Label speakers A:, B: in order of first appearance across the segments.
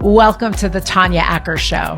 A: Welcome to the Tanya Acker Show.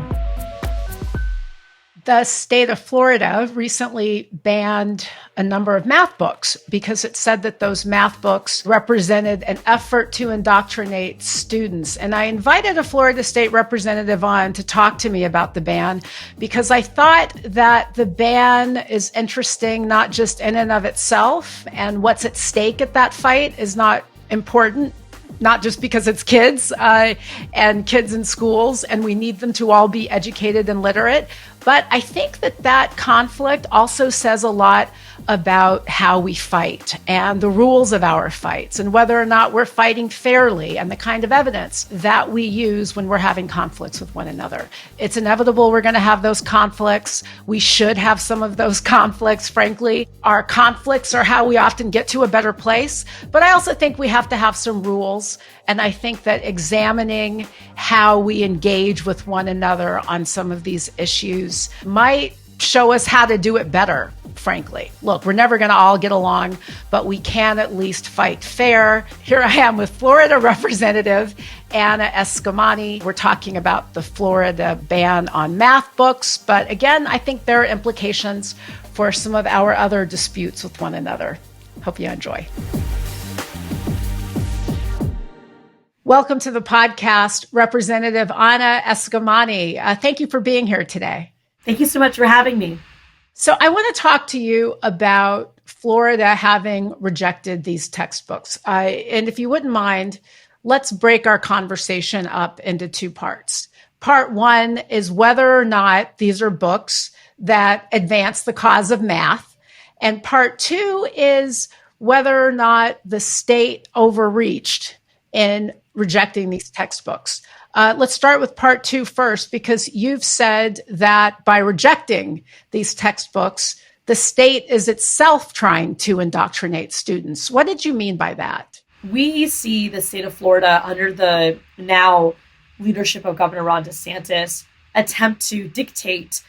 A: The state of Florida recently banned a number of math books because it said that those math books represented an effort to indoctrinate students. And I invited a Florida state representative on to talk to me about the ban because I thought that the ban is interesting, not just in and of itself, and what's at stake at that fight is not important. Not just because it's kids and kids in schools, and we need them to all be educated and literate. But I think that conflict also says a lot about how we fight and the rules of our fights and whether or not we're fighting fairly and the kind of evidence that we use when we're having conflicts with one another. It's inevitable we're going to have those conflicts. We should have some of those conflicts, frankly. Our conflicts are how we often get to a better place. But I also think we have to have some rules. And I think that examining how we engage with one another on some of these issues might show us how to do it better, frankly. Look, we're never going to all get along, but we can at least fight fair. Here I am with Florida Representative Anna Eskamani. We're talking about the Florida ban on math books. But again, I think there are implications for some of our other disputes with one another. Hope you enjoy. Welcome to the podcast, Representative Anna Eskamani. Thank you for being here today.
B: Thank you so much for having me.
A: So I want to talk to you about Florida having rejected these textbooks. And if you wouldn't mind, let's break our conversation up into two parts. Part one is whether or not these are books that advance the cause of math. And part two is whether or not the state overreached in rejecting these textbooks. Let's start with part two first, because you've said that by rejecting these textbooks, the state is itself trying to indoctrinate students. What did you mean by that?
B: We see the state of Florida under the now leadership of Governor Ron DeSantis attempt to dictate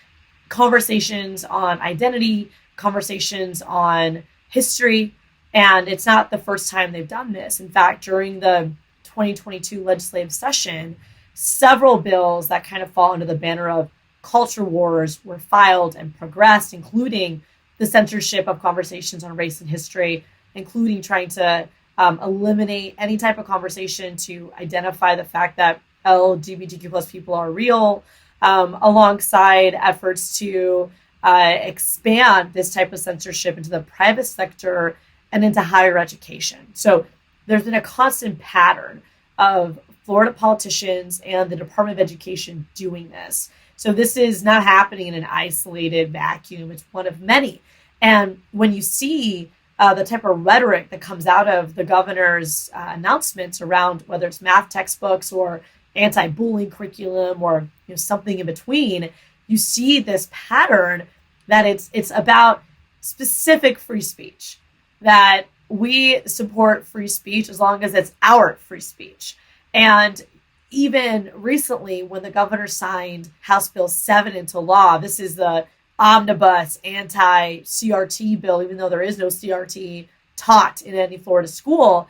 B: conversations on identity, conversations on history, and it's not the first time they've done this. In fact, during the 2022 legislative session, several bills that kind of fall under the banner of culture wars were filed and progressed, including the censorship of conversations on race and history, including trying to eliminate any type of conversation to identify the fact that LGBTQ plus people are real, alongside efforts to expand this type of censorship into the private sector and into higher education. So there's been a constant pattern of Florida politicians and the Department of Education doing this. So this is not happening in an isolated vacuum. It's one of many. And when you see the type of rhetoric that comes out of the governor's announcements around whether it's math textbooks or anti-bullying curriculum or something in between, you see this pattern that it's about specific free speech, that we support free speech as long as it's our free speech. And even recently, when the governor signed House Bill 7 into law, this is the omnibus anti-CRT bill, even though there is no CRT taught in any Florida school,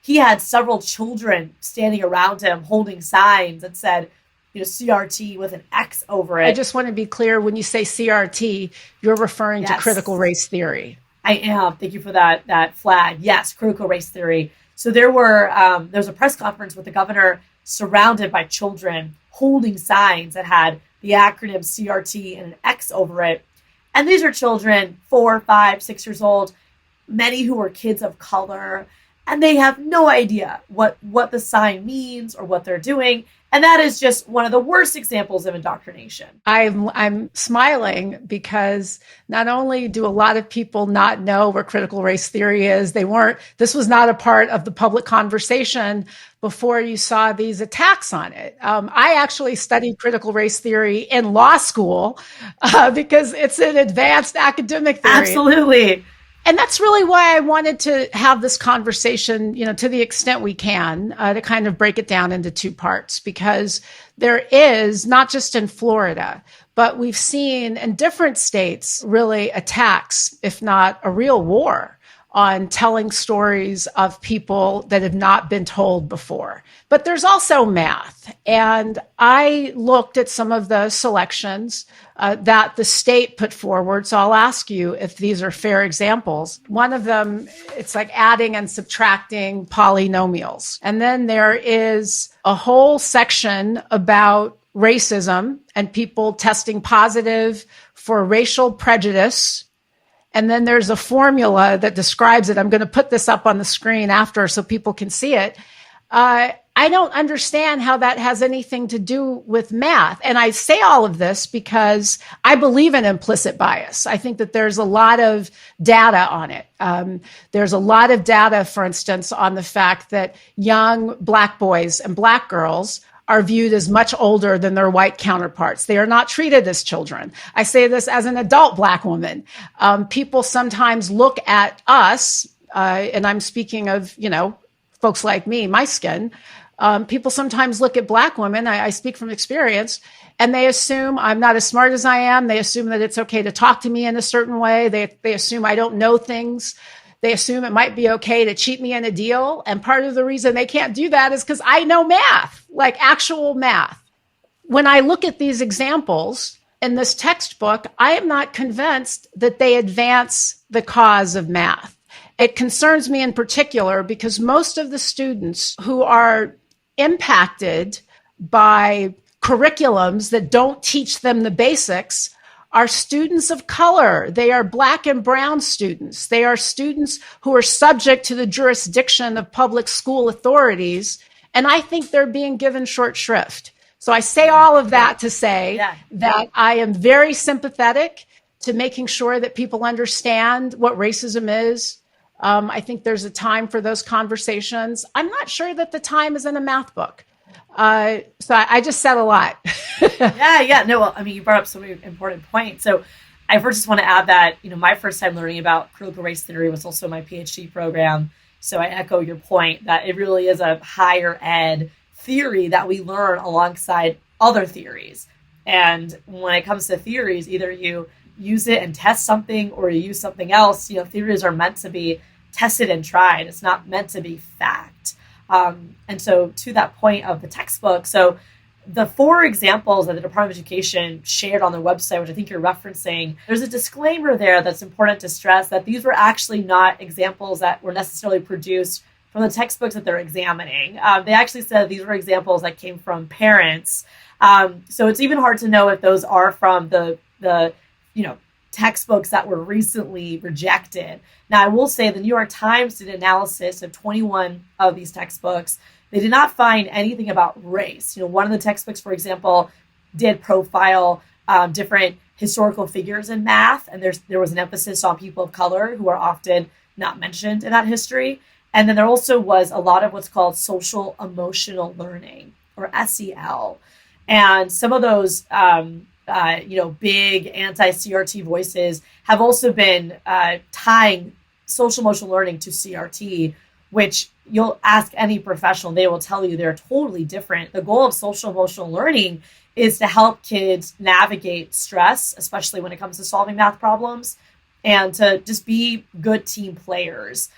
B: he had several children standing around him holding signs that said, CRT with an X over it.
A: I just want to be clear, when you say CRT, you're referring to critical race theory.
B: I am. Thank you for that flag. Yes, critical race theory. So there was a press conference with the governor surrounded by children holding signs that had the acronym CRT and an X over it. And these are children 4, 5, 6 years old, many who are kids of color, and they have no idea what the sign means or what they're doing. And that is just one of the worst examples of indoctrination.
A: I'm smiling because not only do a lot of people not know what critical race theory is, this was not a part of the public conversation before you saw these attacks on it. I actually studied critical race theory in law school because it's an advanced academic theory.
B: Absolutely.
A: And that's really why I wanted to have this conversation, to the extent we can, to kind of break it down into two parts, because there is, not just in Florida, but we've seen in different states really attacks, if not a real war, on telling stories of people that have not been told before. But there's also math. And I looked at some of the selections that the state put forward. So I'll ask you if these are fair examples. One of them, it's like adding and subtracting polynomials. And then there is a whole section about racism and people testing positive for racial prejudice. And then there's a formula that describes it. I'm going to put this up on the screen after so people can see it. I don't understand how that has anything to do with math. And I say all of this because I believe in implicit bias. I think that there's a lot of data on it. There's a lot of data, for instance, on the fact that young Black boys and Black girls are viewed as much older than their white counterparts. They are not treated as children. I say this as an adult Black woman. People sometimes look at us, and I'm speaking of, folks like me, my skin. People sometimes look at Black women, I speak from experience, and they assume I'm not as smart as I am. They assume that it's okay to talk to me in a certain way. They assume I don't know things. They assume it might be okay to cheat me in a deal. And part of the reason they can't do that is because I know math, like actual math. When I look at these examples in this textbook, I am not convinced that they advance the cause of math. It concerns me in particular because most of the students who are impacted by curriculums that don't teach them the basics are students of color. They are Black and brown students. They are students who are subject to the jurisdiction of public school authorities. And I think they're being given short shrift. So I say all of that to say that I am very sympathetic to making sure that people understand what racism is. I think there's a time for those conversations. I'm not sure that the time is in a math book. So I just said a lot.
B: No, well, I mean, you brought up so many important points. So I first just want to add that, my first time learning about critical race theory was also my PhD program. So I echo your point that it really is a higher ed theory that we learn alongside other theories. And when it comes to theories, either you use it and test something or you use something else. Theories are meant to be tested and tried. It's not meant to be fact. And so to that point of the textbook, so the 4 examples that the Department of Education shared on their website, which I think you're referencing, there's a disclaimer there that's important to stress that these were actually not examples that were necessarily produced from the textbooks that they're examining. They actually said these were examples that came from parents. So it's even hard to know if those are from the textbooks that were recently rejected. Now, I will say the New York Times did an analysis of 21 of these textbooks. They did not find anything about race. One of the textbooks, for example, did profile different historical figures in math, and there was an emphasis on people of color who are often not mentioned in that history. And then there also was a lot of what's called social emotional learning, or SEL. And some of those big anti-CRT voices have also been tying social emotional learning to CRT, which you'll ask any professional, they will tell you they're totally different. The goal of social emotional learning is to help kids navigate stress, especially when it comes to solving math problems, and to just be good team players.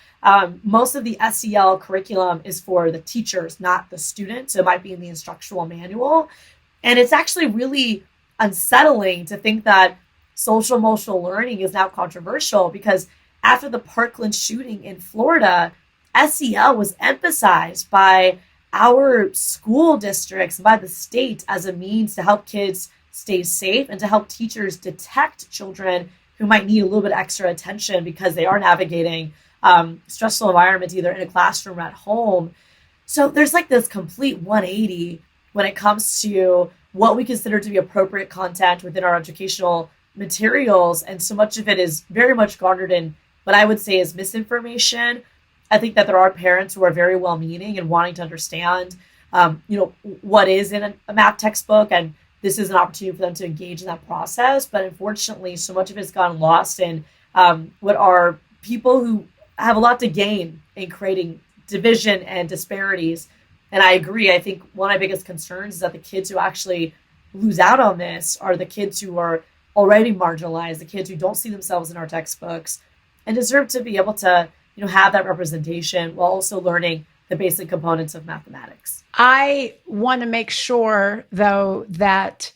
B: Most of the SEL curriculum is for the teachers, not the students. So it might be in the instructional manual. And it's actually really unsettling to think that social emotional learning is now controversial, because after the Parkland shooting in Florida, SEL was emphasized by our school districts, by the state, as a means to help kids stay safe and to help teachers detect children who might need a little bit extra attention because they are navigating stressful environments, either in a classroom or at home. So there's like this complete 180 when it comes to what we consider to be appropriate content within our educational materials. And so much of it is very much garnered in what I would say is misinformation. I think that there are parents who are very well-meaning and wanting to understand, what is in a math textbook, and this is an opportunity for them to engage in that process. But unfortunately, so much of it's gotten lost in what are people who have a lot to gain in creating division and disparities. And I agree. I think one of my biggest concerns is that the kids who actually lose out on this are the kids who are already marginalized, the kids who don't see themselves in our textbooks and deserve to be able to, have that representation while also learning the basic components of mathematics.
A: I want to make sure, though, that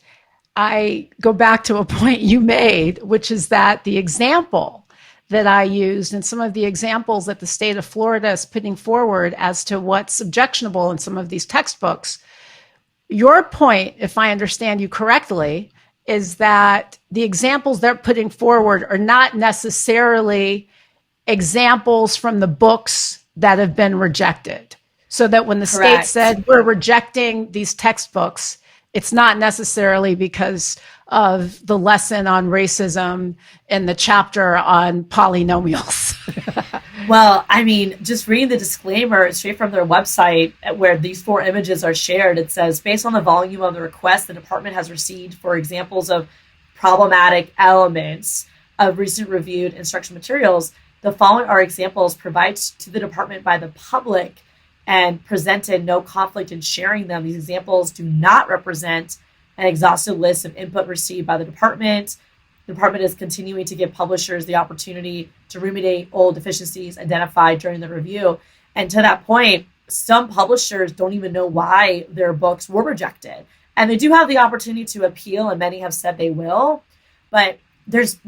A: I go back to a point you made, which is that the example that I used and some of the examples that the state of Florida is putting forward as to what's objectionable in some of these textbooks, your point, if I understand you correctly, is that the examples they're putting forward are not necessarily examples from the books that have been rejected. So that when the
B: Correct.
A: state said we're rejecting these textbooks, it's not necessarily because of the lesson on racism and the chapter on polynomials.
B: Well, I mean, just reading the disclaimer straight from their website where these 4 images are shared, it says, based on the volume of the request the department has received for examples of problematic elements of recent reviewed instructional materials, the following are examples provided to the department by the public and presented no conflict in sharing them. These examples do not represent an exhaustive list of input received by the department. The department is continuing to give publishers the opportunity to remediate old deficiencies identified during the review. And to that point, some publishers don't even know why their books were rejected. And they do have the opportunity to appeal, and many have said they will. But there's,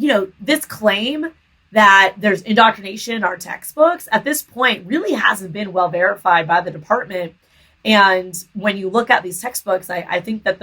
B: this claim that there's indoctrination in our textbooks at this point really hasn't been well verified by the department. And when you look at these textbooks, I think that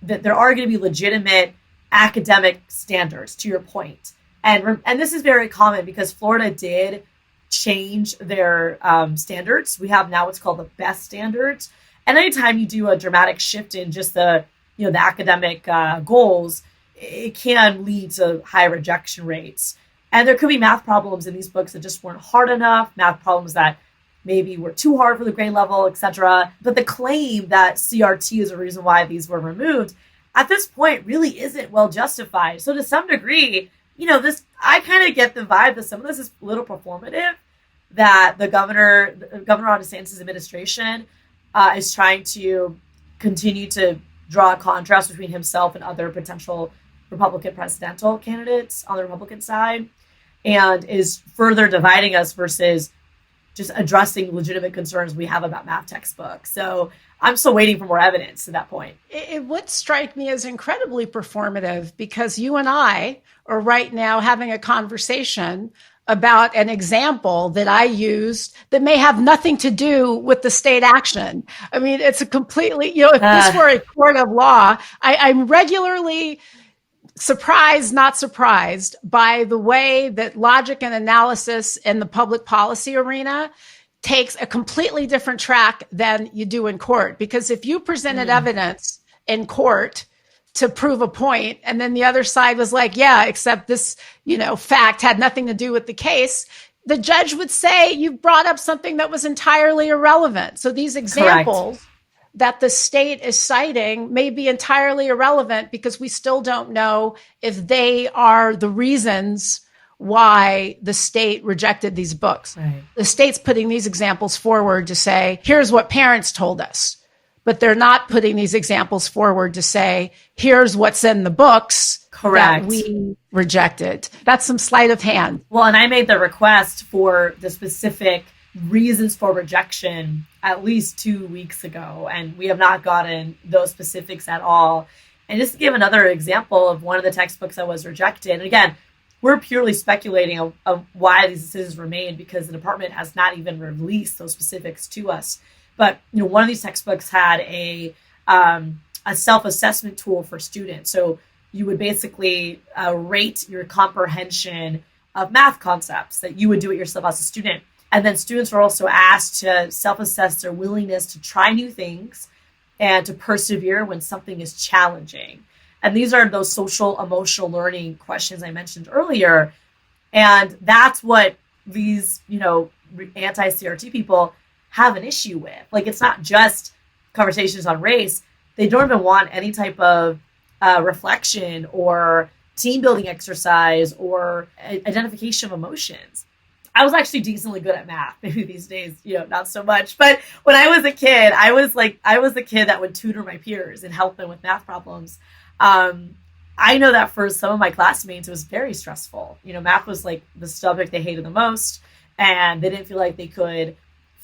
B: that there are going to be legitimate academic standards, to your point. And this is very common because Florida did change their standards. We have now what's called the best standards. And anytime you do a dramatic shift in just the academic goals, it can lead to high rejection rates. And there could be math problems in these books that just weren't hard enough, math problems that maybe were too hard for the grade level, etc. But the claim that CRT is a reason why these were removed at this point really isn't well justified. So to some degree, I kind of get the vibe that some of this is a little performative, that Governor Ron DeSantis' administration is trying to continue to draw a contrast between himself and other potential Republican presidential candidates on the Republican side, and is further dividing us versus just addressing legitimate concerns we have about math textbooks. So I'm still waiting for more evidence to that point.
A: It would strike me as incredibly performative because you and I are right now having a conversation about an example that I used that may have nothing to do with the state action. I mean, it's a completely, if this were a court of law, I'm regularly surprised, not surprised by the way that logic and analysis in the public policy arena takes a completely different track than you do in court. Because if you presented evidence in court to prove a point, and then the other side was like, yeah, except this, fact had nothing to do with the case, the judge would say you brought up something that was entirely irrelevant. So these examples that the state is citing may be entirely irrelevant because we still don't know if they are the reasons why the state rejected these books.
B: Right.
A: The state's putting these examples forward to say, here's what parents told us. But they're not putting these examples forward to say, here's what's in the books that we rejected. That's some sleight of hand.
B: Well, and I made the request for the specific reasons for rejection at least 2 weeks ago, and we have not gotten those specifics at all. And just to give another example of one of the textbooks that was rejected, and again, we're purely speculating of why these decisions were made because the department has not even released those specifics to us. But one of these textbooks had a self-assessment tool for students. So you would basically rate your comprehension of math concepts that you would do it yourself as a student. And then students were also asked to self-assess their willingness to try new things and to persevere when something is challenging. And these are those social emotional learning questions I mentioned earlier. And that's what these, anti-CRT people have an issue with. Like, it's not just conversations on race. They don't even want any type of reflection or team building exercise or identification of emotions. I was actually decently good at math. Maybe these days, not so much. But when I was a kid, I was the kid that would tutor my peers and help them with math problems. I know that for some of my classmates, it was very stressful. Math was like the subject they hated the most, and they didn't feel like they could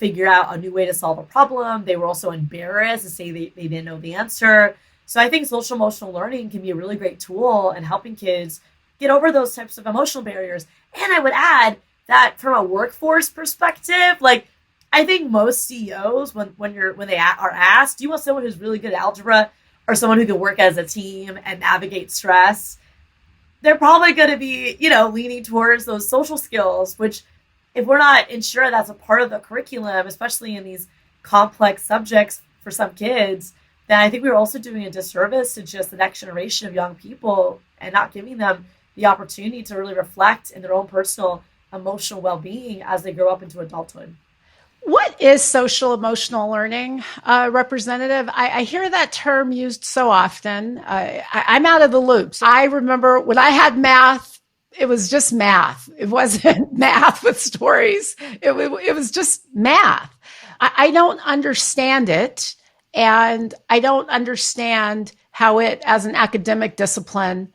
B: figure out a new way to solve a problem. They were also embarrassed to say they didn't know the answer. So I think social emotional learning can be a really great tool in helping kids get over those types of emotional barriers. And I would add that from a workforce perspective, like I think most CEOs, when they are asked, do you want someone who's really good at algebra or someone who can work as a team and navigate stress? They're probably going to be, leaning towards those social skills, which if we're not ensuring that's a part of the curriculum, especially in these complex subjects for some kids, then I think we're also doing a disservice to just the next generation of young people and not giving them the opportunity to really reflect in their own personal emotional well-being as they grow up into adulthood.
A: What is social emotional learning, Representative? I hear that term used so often. I'm out of the loops. I remember when I had math, it was just math. It wasn't math with stories. It was just math. I don't understand it. And I don't understand how it, as an academic discipline,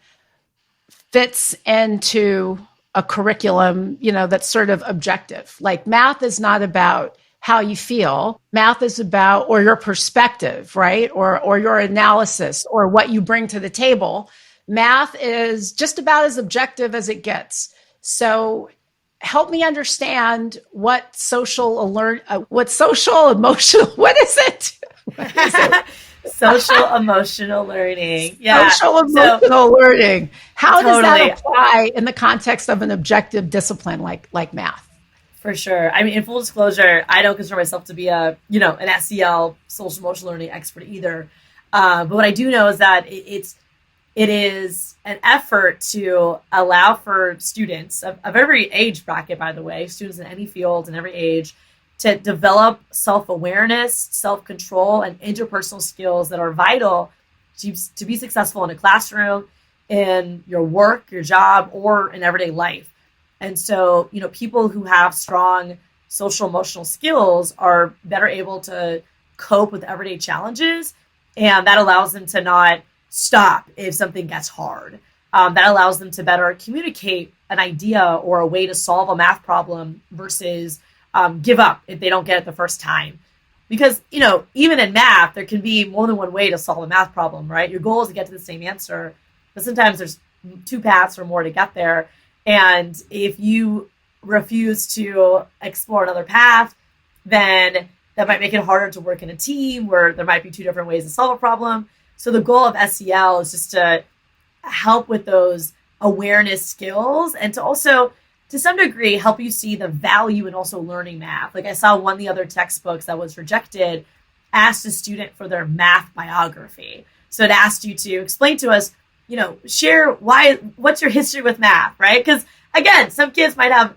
A: fits into a curriculum, that's sort of objective. Like math is not about how you feel. Math is about, or your perspective, right? Or your analysis or what you bring to the table. Math is just about as objective as it gets. So help me understand what social emotional, what is it? What is it?
B: Social emotional learning. Yeah.
A: Social emotional learning. How does that apply in the context of an objective discipline like math?
B: For sure. I mean, in full disclosure, I don't consider myself to be an SEL, social emotional learning expert either. But what I do know is that it is an effort to allow for students of every age bracket, by the way, students in any field and every age, to develop self-awareness, self-control, and interpersonal skills that are vital to be successful in a classroom, in your work, your job, or in everyday life. And so, people who have strong social emotional skills are better able to cope with everyday challenges. And that allows them to not stop if something gets hard. That allows them to better communicate an idea or a way to solve a math problem versus give up if they don't get it the first time. Because, even in math, there can be more than one way to solve a math problem, right? Your goal is to get to the same answer, but sometimes there's two paths or more to get there. And if you refuse to explore another path, then that might make it harder to work in a team where there might be two different ways to solve a problem. So the goal of SEL is just to help with those awareness skills and to also, to some degree, help you see the value in also learning math. Like I saw one of the other textbooks that was rejected asked a student for their math biography. So it asked you to explain to us, share what's your history with math, right? Because again, some kids might have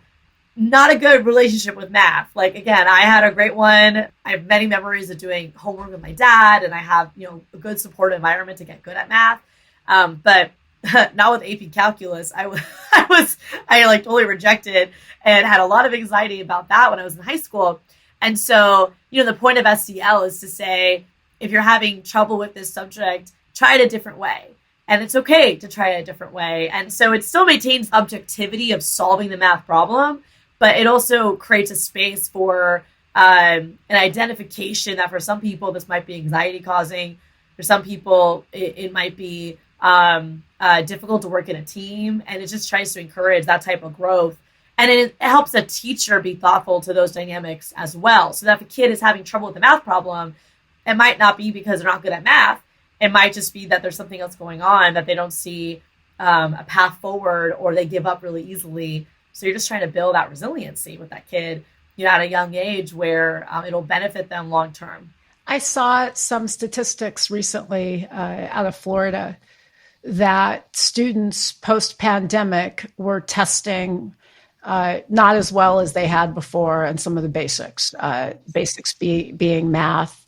B: not a good relationship with math. Like, again, I had a great one. I have many memories of doing homework with my dad, and I have, a good supportive environment to get good at math. But not with AP calculus. I totally rejected and had a lot of anxiety about that when I was in high school. And so, the point of SEL is to say, if you're having trouble with this subject, try it a different way. And it's okay to try it a different way. And so it still maintains objectivity of solving the math problem, but it also creates a space for an identification that for some people, this might be anxiety causing. For some people, it might be difficult to work in a team. And it just tries to encourage that type of growth. And it helps a teacher be thoughtful to those dynamics as well. So that if a kid is having trouble with the math problem, it might not be because they're not good at math. It might just be that there's something else going on that they don't see a path forward, or they give up really easily. So you're just trying to build that resiliency with that kid, at a young age where it'll benefit them long term.
A: I saw some statistics recently out of Florida that students post-pandemic were testing not as well as they had before, and some of the basics being math,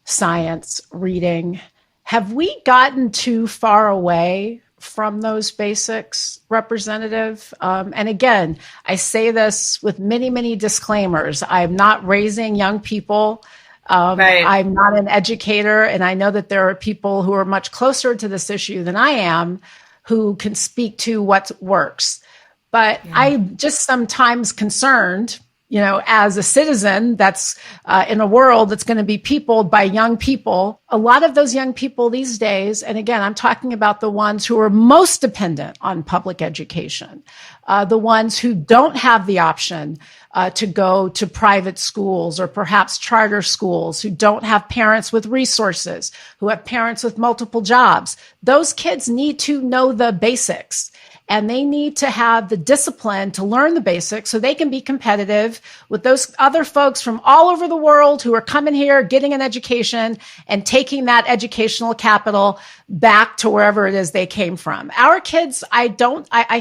A: science, reading. Have we gotten too far away from those basics, Representative? And again, I say this with many, many disclaimers. I'm not raising young people. Right. I'm not an educator, and I know that there are people who are much closer to this issue than I am who can speak to what works. But I'm just sometimes concerned as a citizen that's in a world that's going to be peopled by young people, a lot of those young people these days, and again, I'm talking about the ones who are most dependent on public education, the ones who don't have the option to go to private schools or perhaps charter schools, who don't have parents with resources, who have parents with multiple jobs. Those kids need to know the basics. And they need to have the discipline to learn the basics so they can be competitive with those other folks from all over the world who are coming here, getting an education and taking that educational capital back to wherever it is they came from. Our kids, I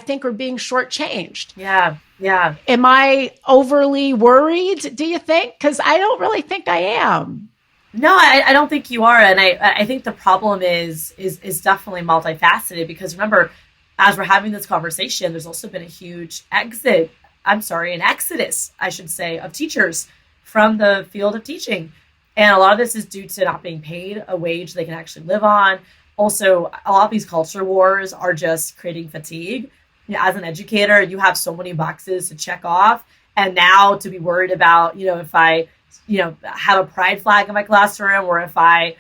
A: think are being shortchanged.
B: Yeah. Yeah.
A: Am I overly worried, do you think? Because I don't really think I am.
B: No, I don't think you are. And I think the problem is definitely multifaceted, because remember, as we're having this conversation, there's also been a huge an exodus, I should say, of teachers from the field of teaching. And a lot of this is due to not being paid a wage they can actually live on. Also, a lot of these culture wars are just creating fatigue. As an educator, you have so many boxes to check off. And now to be worried about, if I, have a pride flag in my classroom, or if I,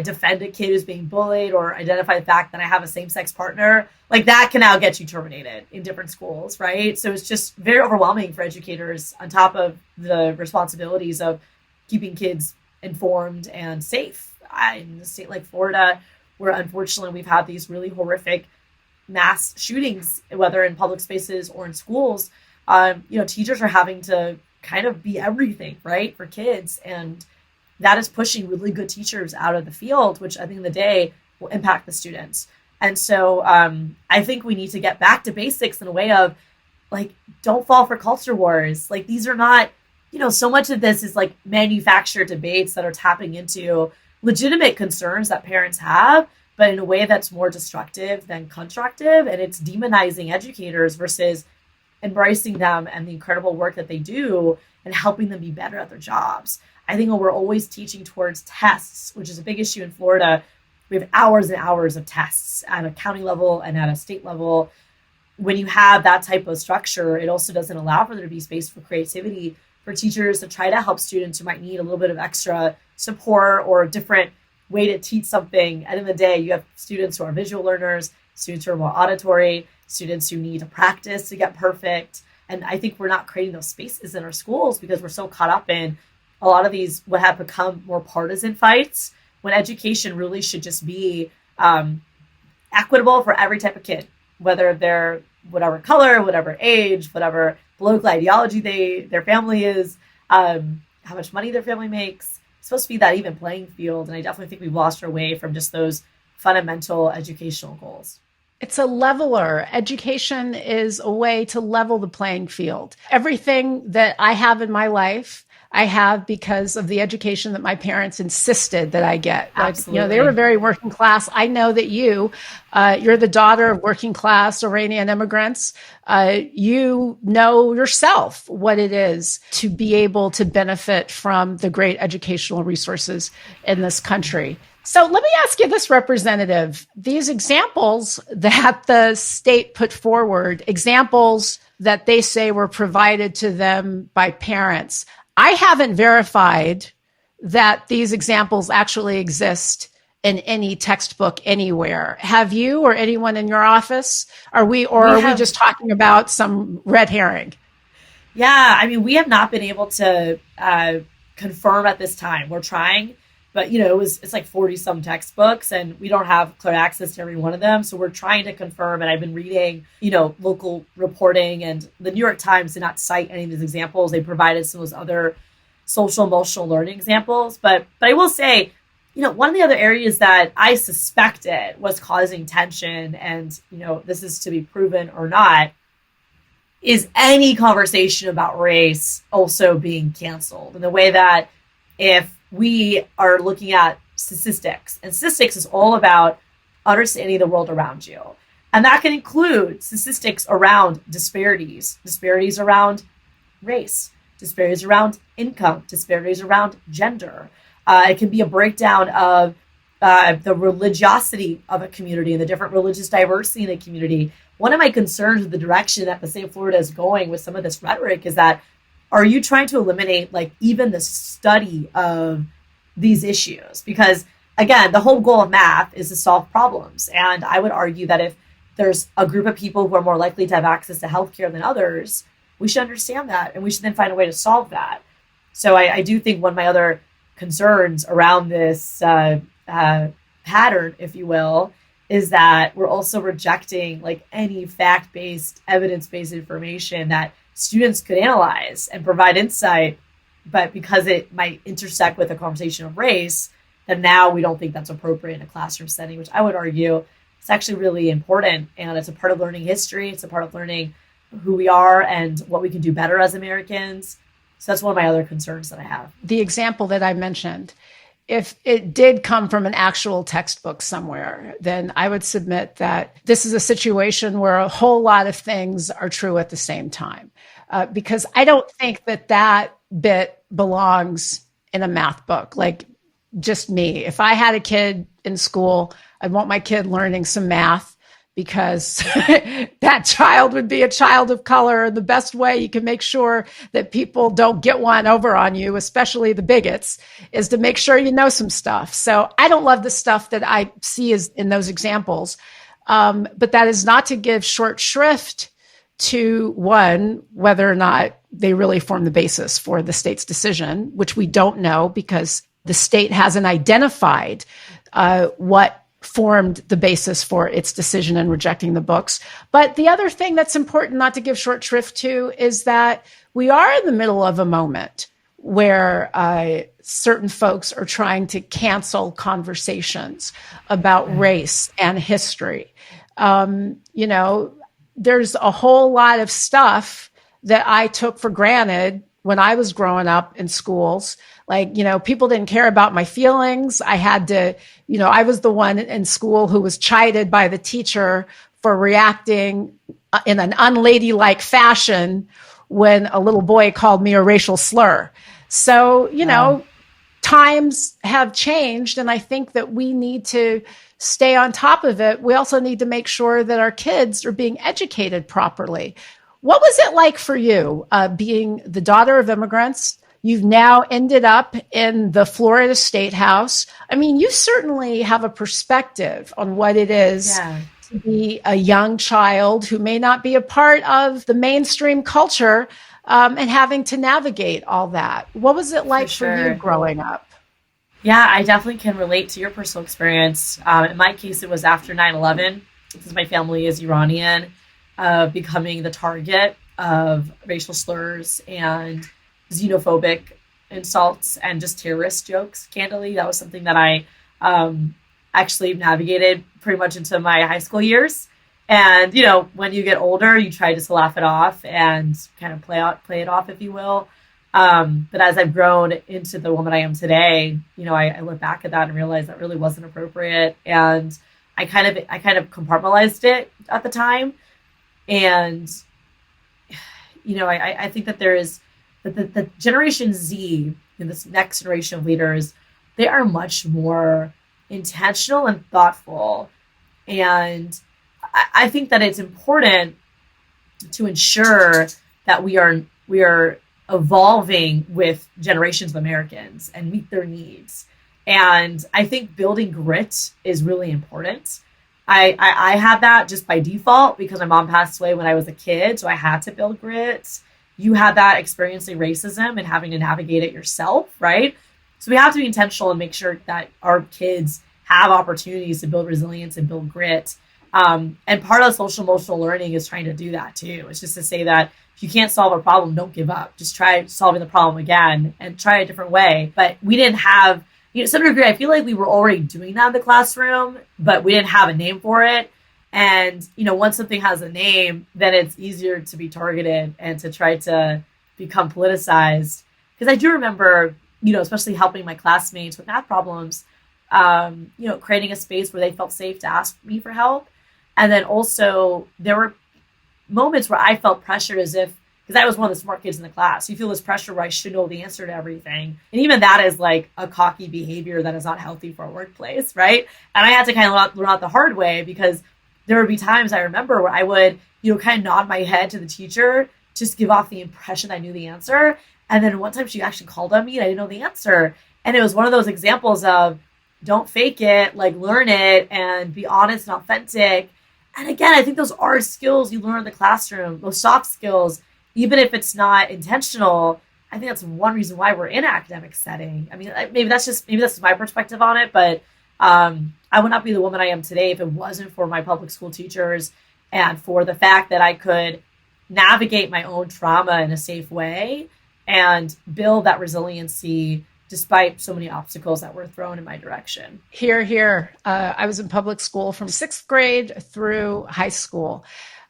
B: defend a kid who's being bullied, or identify the fact that I have a same-sex partner, like that can now get you terminated in different schools, right? So it's just very overwhelming for educators, on top of the responsibilities of keeping kids informed and safe. In a state like Florida, where unfortunately we've had these really horrific mass shootings, whether in public spaces or in schools, teachers are having to kind of be everything, right, for kids. And that is pushing really good teachers out of the field, which at the end of the day will impact the students. And so I think we need to get back to basics in a way of, like, don't fall for culture wars. Like, these are not, so much of this is like manufactured debates that are tapping into legitimate concerns that parents have, but in a way that's more destructive than constructive. And it's demonizing educators versus embracing them and the incredible work that they do and helping them be better at their jobs. I think when we're always teaching towards tests, which is a big issue in Florida, we have hours and hours of tests at a county level and at a state level. When you have that type of structure, it also doesn't allow for there to be space for creativity for teachers to try to help students who might need a little bit of extra support or a different way to teach something. At the end of the day, you have students who are visual learners, students who are more auditory, students who need to practice to get perfect. And I think we're not creating those spaces in our schools because we're so caught up in a lot of these, what have become more partisan fights, when education really should just be equitable for every type of kid, whether they're whatever color, whatever age, whatever political ideology their family is, how much money their family makes. It's supposed to be that even playing field. And I definitely think we've lost our way from just those fundamental educational goals.
A: It's a leveler. Education is a way to level the playing field. Everything that I have in my life, I have because of the education that my parents insisted that I get.
B: Absolutely.
A: They were very working class. I know that you're the daughter of working class Iranian immigrants. You know yourself what it is to be able to benefit from the great educational resources in this country. So let me ask you this, Representative. These examples that the state put forward, examples that they say were provided to them by parents, I haven't verified that these examples actually exist in any textbook anywhere. Have you or anyone in your office? Are we just talking about some red herring?
B: Yeah, we have not been able to confirm at this time. We're trying, but it's like 40 some textbooks and we don't have clear access to every one of them. So we're trying to confirm. And I've been reading, local reporting, and the New York Times did not cite any of these examples. They provided some of those other social emotional learning examples. But I will say, one of the other areas that I suspected was causing tension, and, this is to be proven or not, is any conversation about race also being canceled, in the way that if we are looking at statistics, and statistics is all about understanding the world around you. And that can include statistics around disparities around race, disparities around income, disparities around gender. It can be a breakdown of the religiosity of a community and the different religious diversity in the community. one of my concerns with the direction that the state of Florida is going with some of this rhetoric is that, are you trying to eliminate like even the study of these issues? Because again, the whole goal of math is to solve problems. And I would argue that if there's a group of people who are more likely to have access to healthcare than others, we should understand that. And we should then find a way to solve that. So I do think one of my other concerns around this pattern, if you will, is that we're also rejecting like any fact-based, evidence-based information that students could analyze and provide insight. But because it might intersect with a conversation of race, then now we don't think that's appropriate in a classroom setting, which I would argue is actually really important. And it's a part of learning history. It's a part of learning who we are and what we can do better as Americans. So that's one of my other concerns that I have.
A: The example that I mentioned, if it did come from an actual textbook somewhere, then I would submit that this is a situation where a whole lot of things are true at the same time. Because I don't think that bit belongs in a math book. Like, just me. If I had a kid in school, I'd want my kid learning some math, because that child would be a child of color. And the best way you can make sure that people don't get one over on you, especially the bigots, is to make sure you know some stuff. So I don't love the stuff that I see as in those examples. But that is not to give short shrift to one, whether or not they really form the basis for the state's decision, which we don't know because the state hasn't identified what formed the basis for its decision in rejecting the books. But the other thing that's important not to give short shrift to is that we are in the middle of a moment where certain folks are trying to cancel conversations about race and history. There's a whole lot of stuff that I took for granted when I was growing up in schools. Like, people didn't care about my feelings. I had to, I was the one in school who was chided by the teacher for reacting in an unladylike fashion when a little boy called me a racial slur. So, times have changed, and I think that we need to stay on top of it. We also need to make sure that our kids are being educated properly. What was it like for you, being the daughter of immigrants? You've now ended up in the Florida State House. I mean, you certainly have a perspective on what it is to be a young child who may not be a part of the mainstream culture, and having to navigate all that. What was it like for you growing up?
B: Yeah, I definitely can relate to your personal experience. In my case, it was after 9/11, because my family is Iranian, becoming the target of racial slurs and xenophobic insults and just terrorist jokes. Candidly, that was something that I actually navigated pretty much into my high school years. And, when you get older, you try just to laugh it off and kind of play it off, if you will. But as I've grown into the woman I am today, I look back at that and realize that really wasn't appropriate. And I kind of compartmentalized it at the time. And, I think that there is the Generation Z and this next generation of leaders, they are much more intentional and thoughtful. And I think that it's important to ensure that we are evolving with generations of Americans and meet their needs. And I think building grit is really important. I had that just by default because my mom passed away when I was a kid, so I had to build grit. You had that experiencing racism and having to navigate it yourself, right? So we have to be intentional and make sure that our kids have opportunities to build resilience and build grit. And part of social emotional learning is trying to do that too. It's just to say that if you can't solve a problem, don't give up. Just try solving the problem again and try a different way. But we didn't have, to some degree, I feel like we were already doing that in the classroom, but we didn't have a name for it. And, once something has a name, then it's easier to be targeted and to try to become politicized. Because I do remember, especially helping my classmates with math problems, creating a space where they felt safe to ask me for help. And then also there were moments where I felt pressured as if, because I was one of the smart kids in the class, you feel this pressure where I should know the answer to everything. And even that is like a cocky behavior that is not healthy for a workplace, right? And I had to kind of learn out the hard way because there would be times I remember where I would, kind of nod my head to the teacher, just give off the impression I knew the answer. And then one time she actually called on me and I didn't know the answer. And it was one of those examples of don't fake it, like learn it and be honest and authentic. And again, I think those are skills you learn in the classroom, those soft skills, even if it's not intentional. I think that's one reason why we're in an academic setting. I mean, maybe that's my perspective on it, but I would not be the woman I am today if it wasn't for my public school teachers and for the fact that I could navigate my own trauma in a safe way and build that resiliency despite so many obstacles that were thrown in my direction.
A: Here, here. I was in public school from 6th grade through high school.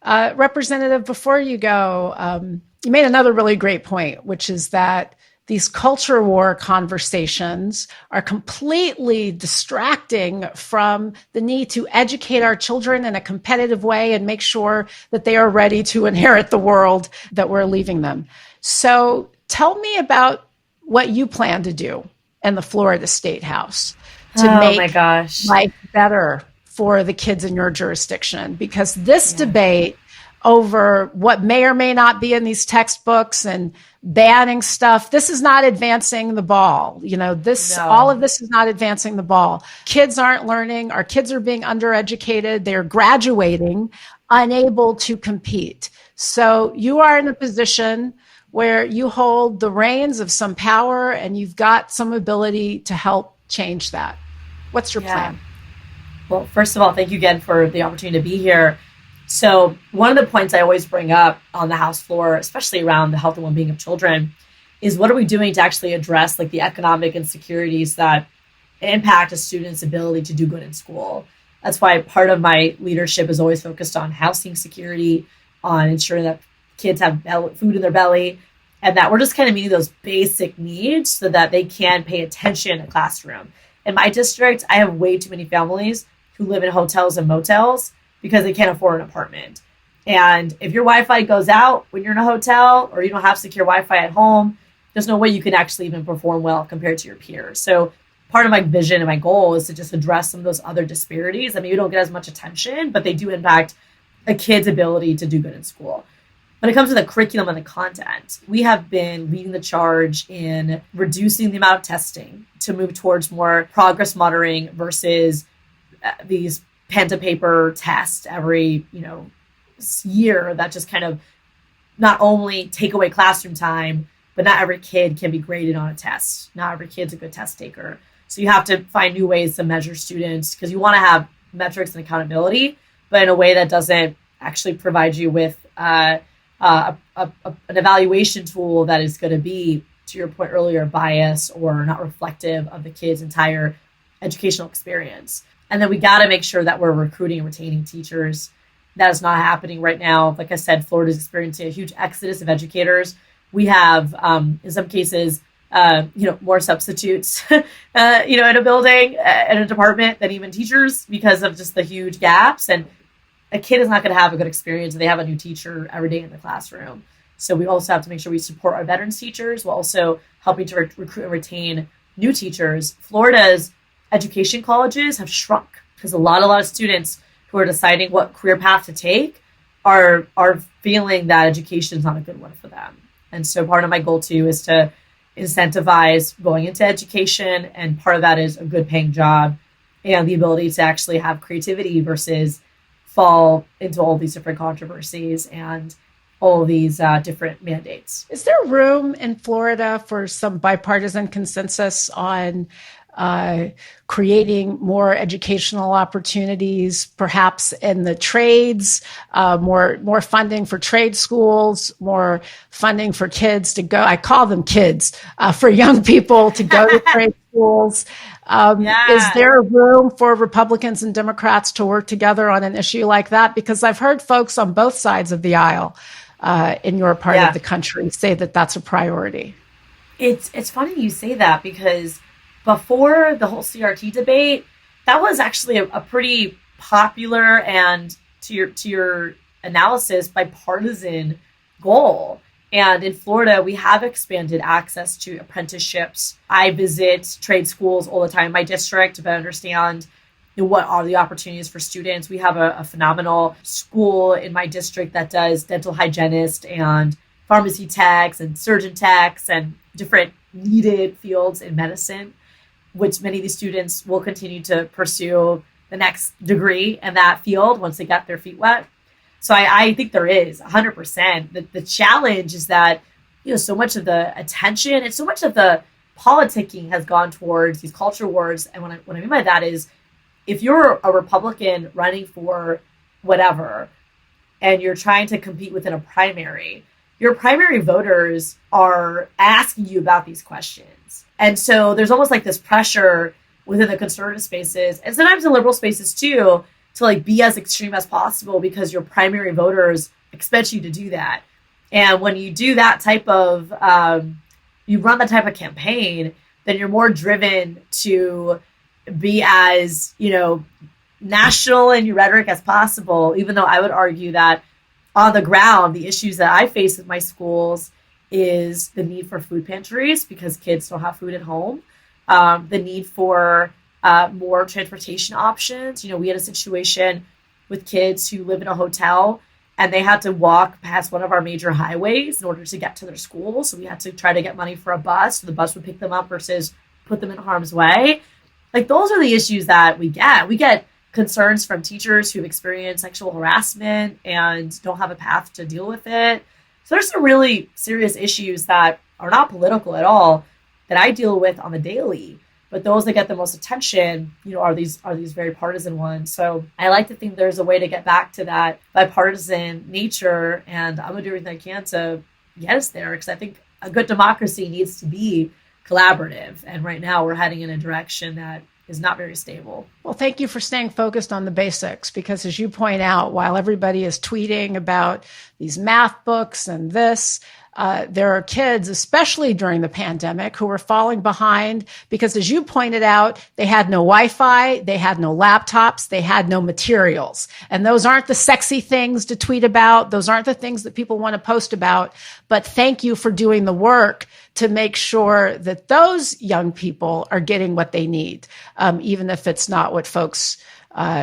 A: Representative, before you go, you made another really great point, which is that these culture war conversations are completely distracting from the need to educate our children in a competitive way and make sure that they are ready to inherit the world that we're leaving them. So tell me about what you plan to do in the Florida State House to make life better for the kids in your jurisdiction, because this debate over what may or may not be in these textbooks and banning stuff, this is not advancing the ball. All of this is not advancing the ball. Kids aren't learning. Our kids are being undereducated. They're graduating, unable to compete. So you are in a position where you hold the reins of some power and you've got some ability to help change that. What's your plan?
B: Well, first of all, thank you again for the opportunity to be here. So one of the points I always bring up on the House floor, especially around the health and well-being of children, is what are we doing to actually address the economic insecurities that impact a student's ability to do good in school. That's why part of my leadership is always focused on housing security, on ensuring that kids have food in their belly, and that we're just kind of meeting those basic needs so that they can pay attention in a classroom. In my district, I have way too many families who live in hotels and motels because they can't afford an apartment. And if your Wi-Fi goes out when you're in a hotel or you don't have secure Wi-Fi at home, there's no way you can actually even perform well compared to your peers. So part of my vision and my goal is to just address some of those other disparities that maybe don't get as much attention, but they do impact a kid's ability to do good in school. When it comes to the curriculum and the content, we have been leading the charge in reducing the amount of testing to move towards more progress monitoring versus these pen to paper tests every, year that just kind of not only take away classroom time, but not every kid can be graded on a test. Not every kid's a good test taker. So you have to find new ways to measure students because you want to have metrics and accountability, but in a way that doesn't actually provide you with an evaluation tool that is going to be, to your point earlier, bias or not reflective of the kid's entire educational experience. And then we got to make sure that we're recruiting and retaining teachers. That is not happening right now. Like I said, Florida is experiencing a huge exodus of educators. We have, in some cases, more substitutes, in a building, in a department than even teachers because of just the huge gaps. And a kid is not going to have a good experience if they have a new teacher every day in the classroom. So we also have to make sure we support our veterans teachers while also helping to recruit and retain new teachers. Florida's education colleges have shrunk because a lot of students who are deciding what career path to take are feeling that education is not a good one for them. And so part of my goal too is to incentivize going into education. And part of that is a good paying job and the ability to actually have creativity versus fall into all these different controversies and all of these different mandates.
A: Is there room in Florida for some bipartisan consensus on creating more educational opportunities, perhaps in the trades, more funding for trade schools, more funding for kids to go, I call them kids, for young people to go to trade schools? Is there room for Republicans and Democrats to work together on an issue like that? Because I've heard folks on both sides of the aisle in your part of the country say that that's a priority.
B: It's funny you say that because before the whole CRT debate, that was actually a pretty popular and, to your analysis, bipartisan goal. And in Florida, we have expanded access to apprenticeships. I visit trade schools all the time in my district to better understand, what are the opportunities for students. We have a phenomenal school in my district that does dental hygienist and pharmacy techs and surgeon techs and different needed fields in medicine, which many of these students will continue to pursue the next degree in that field once they got their feet wet. So I think there is 100%. The challenge is that, so much of the attention and so much of the politicking has gone towards these culture wars. And what I mean by that is, if you're a Republican running for whatever, and you're trying to compete within a primary, your primary voters are asking you about these questions. And so there's almost like this pressure within the conservative spaces, and sometimes in liberal spaces too, to like be as extreme as possible because your primary voters expect you to do that. And when you do that type of, you run that type of campaign, then you're more driven to be as, national in your rhetoric as possible, even though I would argue that on the ground, the issues that I face with my schools is the need for food pantries because kids don't have food at home, the need for more transportation options. We had a situation with kids who live in a hotel and they had to walk past one of our major highways in order to get to their school. So we had to try to get money for a bus. So the bus would pick them up versus put them in harm's way. Like, those are the issues that we get. We get concerns from teachers who've experienced sexual harassment and don't have a path to deal with it. So there's some really serious issues that are not political at all that I deal with on the daily. But those that get the most attention, are these very partisan ones. So I like to think there's a way to get back to that bipartisan nature, and I'm gonna do everything I can to get us there, because I think a good democracy needs to be collaborative. And right now we're heading in a direction that is not very stable.
A: Well, thank you for staying focused on the basics, because as you point out, while everybody is tweeting about these math books and this, there are kids, especially during the pandemic, who were falling behind because, as you pointed out, they had no Wi-Fi, they had no laptops, they had no materials. And those aren't the sexy things to tweet about. Those aren't the things that people want to post about. But thank you for doing the work to make sure that those young people are getting what they need, even if it's not what folks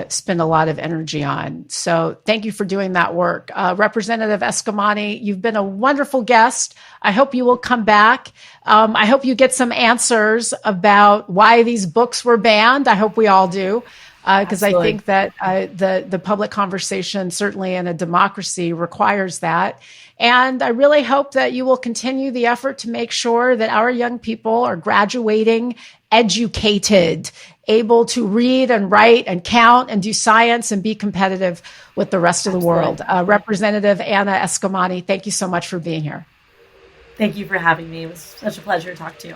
A: spend a lot of energy on. So thank you for doing that work. Representative Eskamani, you've been a wonderful guest. I hope you will come back. I hope you get some answers about why these books were banned. I hope we all do, because I think that the public conversation, certainly in a democracy, requires that. And I really hope that you will continue the effort to make sure that our young people are graduating educated, able to read and write and count and do science and be competitive with the rest of the world. Representative Anna Eskamani, thank you so much for being here.
B: Thank you for having me. It was such a pleasure to talk to you.